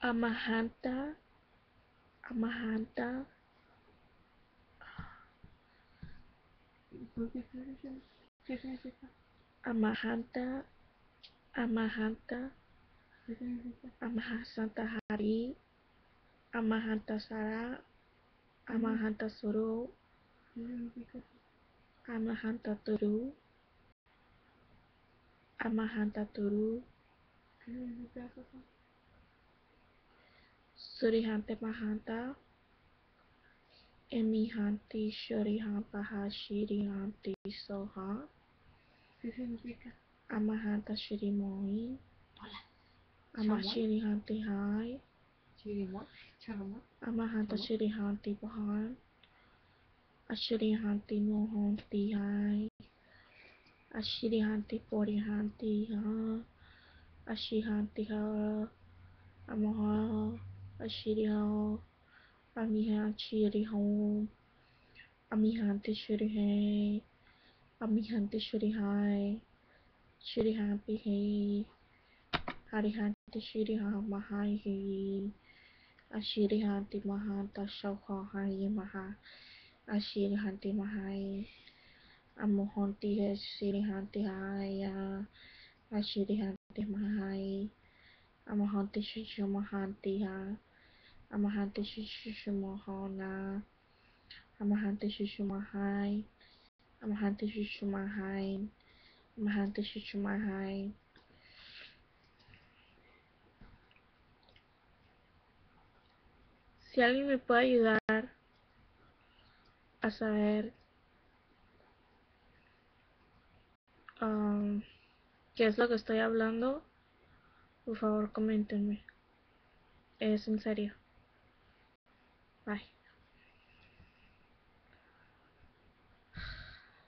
Amahanta, Amahanta, ¿Qué significa? Amahanta, Amahanta, ¿Qué significa? Amahasanta Hari, Amahanta Sara, Amahanta Suru, ¿Qué significa? Amahanta Turu, Amahanta Turu, ¿Qué significa eso? Surihante Mahanta, Emihanti Shurihampaha Shirihanti Soha, ¿Qué significa? Amahanta Shirimoi, Hola. Amashirihanti Hai, Chirimoy. Charma. Amahanta Shirihanti Bahan, Ashirihanti Mohanti Hai, Ashirihanti Porihanti Ha, Ashihanti Ha, Amaha, Ashiriha, Amihan Shirihom, Amihanti Shirihai, Amihanti Shirihai, Shirihampi Hai, Harihanti Shiriha Mahai Hai, Ashirihanti Mahanta Shauha Hai Maha, Ashirihanti Mahai, Amohanti Shirihanti Hai, Ashirihanti Mahai, Amahanti Shishumahanti Ha, Amahanti Shishumahana, Amahanti Shishumahai, Amahanti Shishumahai, Amahanti Shishumahai. Si alguien me puede ayudar a saber qué es lo que estoy hablando, por favor coméntenme. Es en serio. Bye.